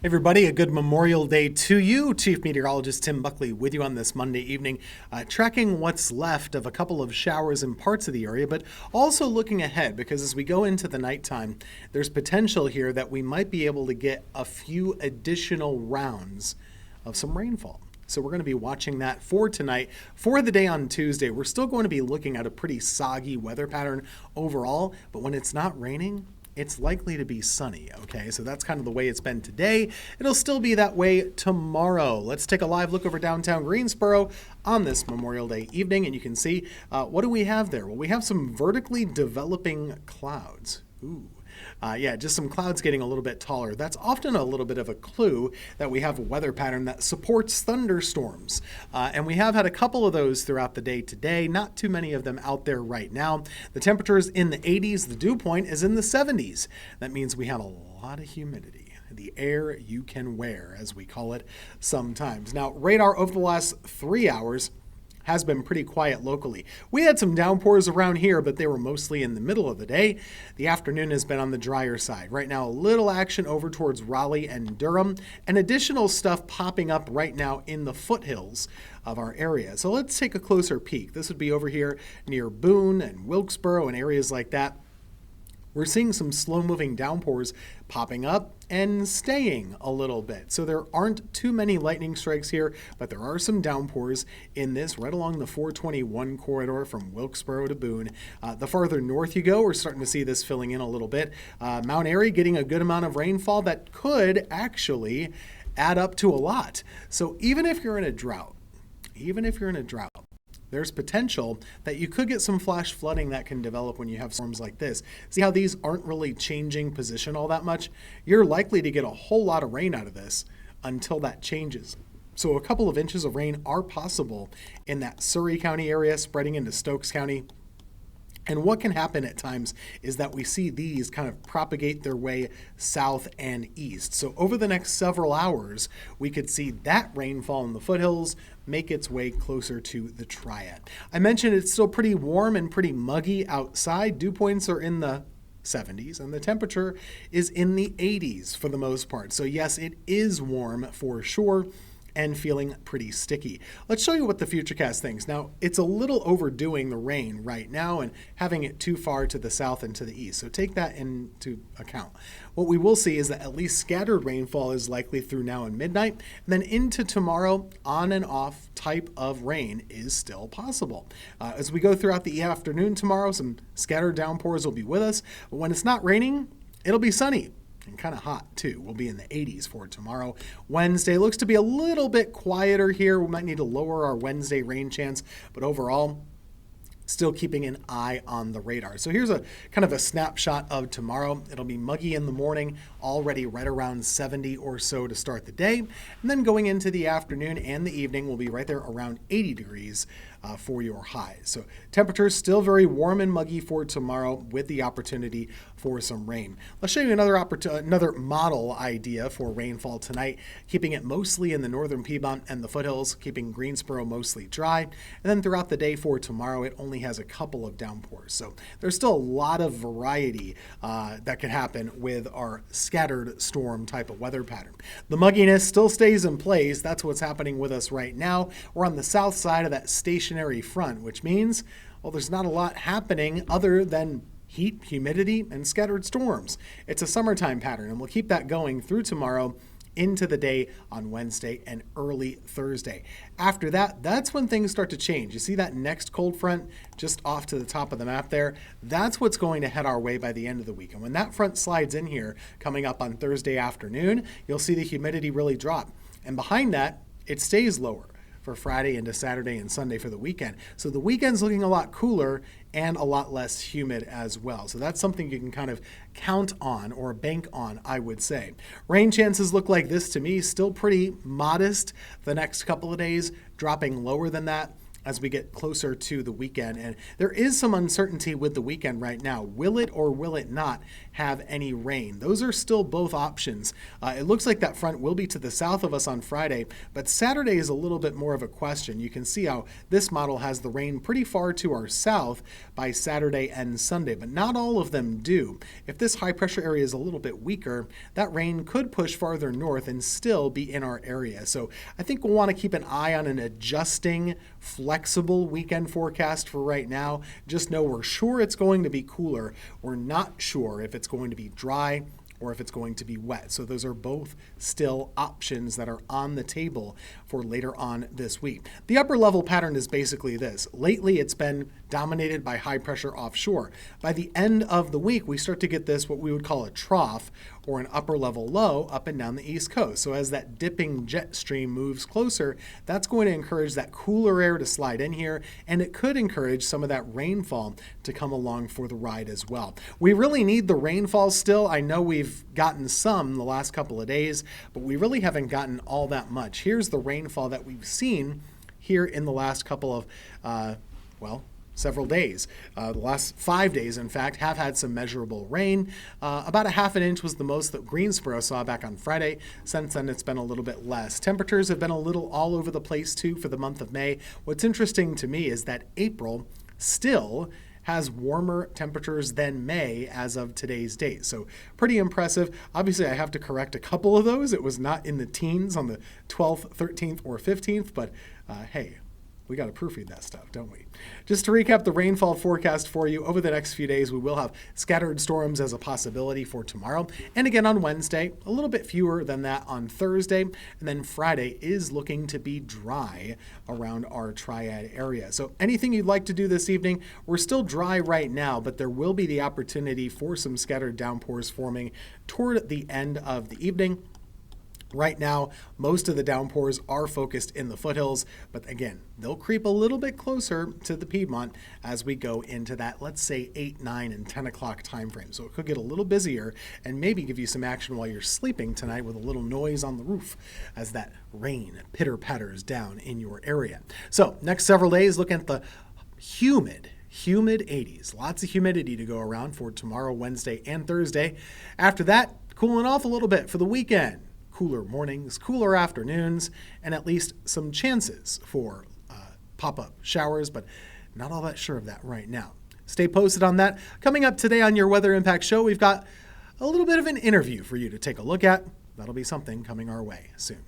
Everybody, a good Memorial Day to you. Chief Meteorologist Tim Buckley with you on this Monday evening, tracking what's left of a couple of showers in parts of the area, but also looking ahead because as we go into the nighttime, there's potential here that we might be able to get a few additional rounds of some rainfall. So we're going to be watching that for tonight. For the day on Tuesday, we're still going to be looking at a pretty soggy weather pattern overall, but when it's not raining, it's likely to be sunny, okay? So that's kind of the way it's been today. It'll still be that way tomorrow. Let's take a live look over downtown Greensboro on this Memorial Day evening, and you can see, what do we have there? Well, we have some vertically developing clouds. Ooh. Just some clouds getting a little bit taller. That's often a little bit of a clue that we have a weather pattern that supports thunderstorms. And we have had a couple of those throughout the day today. Not too many of them out there right now. The temperature is in the 80s. The dew point is in the 70s. That means we have a lot of humidity. The air you can wear, as we call it sometimes. Now, radar over the last 3 hours has been pretty quiet locally. We had some downpours around here, but they were mostly in the middle of the day. The afternoon has been on the drier side. Right now, a little action over towards Raleigh and Durham, and additional stuff popping up right now in the foothills of our area. So let's take a closer peek. This would be over here near Boone and Wilkesboro and areas like that. We're seeing some slow-moving downpours popping up and staying a little bit. So there aren't too many lightning strikes here, but there are some downpours in this right along the 421 corridor from Wilkesboro to Boone. The farther north you go, we're starting to see this filling in a little bit. Mount Airy getting a good amount of rainfall that could actually add up to a lot. So even if you're in a drought, there's potential that you could get some flash flooding that can develop when you have storms like this. See how these aren't really changing position all that much? You're likely to get a whole lot of rain out of this until that changes. So a couple of inches of rain are possible in that Surrey County area, spreading into Stokes County. And what can happen at times is that we see these kind of propagate their way south and east. So over the next several hours, we could see that rainfall in the foothills make its way closer to the Triad. I mentioned it's still pretty warm and pretty muggy outside. Dew points are in the 70s and the temperature is in the 80s for the most part. So yes, it is warm for sure and feeling pretty sticky. Let's show you what the Futurecast thinks. Now, it's a little overdoing the rain right now and having it too far to the south and to the east, so take that into account. What we will see is that at least scattered rainfall is likely through now and midnight, and then into tomorrow, on and off type of rain is still possible. As we go throughout the afternoon tomorrow, some scattered downpours will be with us, but when it's not raining, it'll be sunny. And kind of hot too. We'll be in the 80s for tomorrow. Wednesday looks to be a little bit quieter here. We might need to lower our Wednesday rain chance, but overall, still keeping an eye on the radar. So here's a kind of a snapshot of tomorrow. It'll be muggy in the morning, already right around 70 or so to start the day. And then going into the afternoon and the evening, we'll be right there around 80 degrees for your highs. So temperatures still very warm and muggy for tomorrow with the opportunity for some rain. Let's show you another model idea for rainfall tonight, keeping it mostly in the northern Piedmont and the foothills, keeping Greensboro mostly dry. And then throughout the day for tomorrow, it only has a couple of downpours. So there's still a lot of variety that can happen with our scattered storm type of weather pattern. The mugginess still stays in place. That's what's happening with us right now. We're on the south side of that stationary front, which means, well, there's not a lot happening other than heat, humidity, and scattered storms. It's a summertime pattern, and we'll keep that going through tomorrow into the day on Wednesday and early Thursday. After that, that's when things start to change. You see that next cold front just off to the top of the map there? That's what's going to head our way by the end of the week. And when that front slides in here, coming up on Thursday afternoon, you'll see the humidity really drop. And behind that, it stays lower for Friday into Saturday and Sunday for the weekend. So the weekend's looking a lot cooler and a lot less humid as well. So that's something you can kind of count on or bank on, I would say. Rain chances look like this to me, still pretty modest the next couple of days, dropping lower than that as we get closer to the weekend. And there is some uncertainty with the weekend right now. Will it or will it not have any rain. Those are still both options. It looks like that front will be to the south of us on Friday, but Saturday is a little bit more of a question. You can see how this model has the rain pretty far to our south by Saturday and Sunday, but not all of them do. If this high pressure area is a little bit weaker, that rain could push farther north and still be in our area. So I think we'll want to keep an eye on an adjusting, flexible weekend forecast for right now. Just know we're sure it's going to be cooler. We're not sure if it's going to be dry or if it's going to be wet. So those are both still options that are on the table for later on this week. The upper level pattern is basically this. Lately, it's been dominated by high pressure offshore. By the end of the week, we start to get this, what we would call a trough or an upper level low up and down the East Coast. So as that dipping jet stream moves closer, that's going to encourage that cooler air to slide in here, and it could encourage some of that rainfall to come along for the ride as well. We really need the rainfall still. I know we've gotten some the last couple of days, but we really haven't gotten all that much. Here's the rainfall that we've seen here in the last couple of, several days. The last 5 days, in fact, have had some measurable rain. About a half an inch was the most that Greensboro saw back on Friday. Since then, it's been a little bit less. Temperatures have been a little all over the place, too, for the month of May. What's interesting to me is that April still has warmer temperatures than May as of today's date. So pretty impressive. Obviously, I have to correct a couple of those. It was not in the teens on the 12th, 13th, or 15th, but hey, we got to proofread that stuff, don't we? Just to recap the rainfall forecast for you, over the next few days, we will have scattered storms as a possibility for tomorrow. And again on Wednesday, a little bit fewer than that on Thursday. And then Friday is looking to be dry around our triad area. So anything you'd like to do this evening, we're still dry right now, but there will be the opportunity for some scattered downpours forming toward the end of the evening. Right now, most of the downpours are focused in the foothills, but again, they'll creep a little bit closer to the Piedmont as we go into that, let's say, 8, 9, and 10 o'clock time frame. So it could get a little busier and maybe give you some action while you're sleeping tonight with a little noise on the roof as that rain pitter-patters down in your area. So next several days, look at the humid 80s. Lots of humidity to go around for tomorrow, Wednesday, and Thursday. After that, cooling off a little bit for the weekend. Cooler mornings, cooler afternoons, and at least some chances for pop-up showers, but not all that sure of that right now. Stay posted on that. Coming up today on your Weather Impact Show, we've got a little bit of an interview for you to take a look at. That'll be something coming our way soon.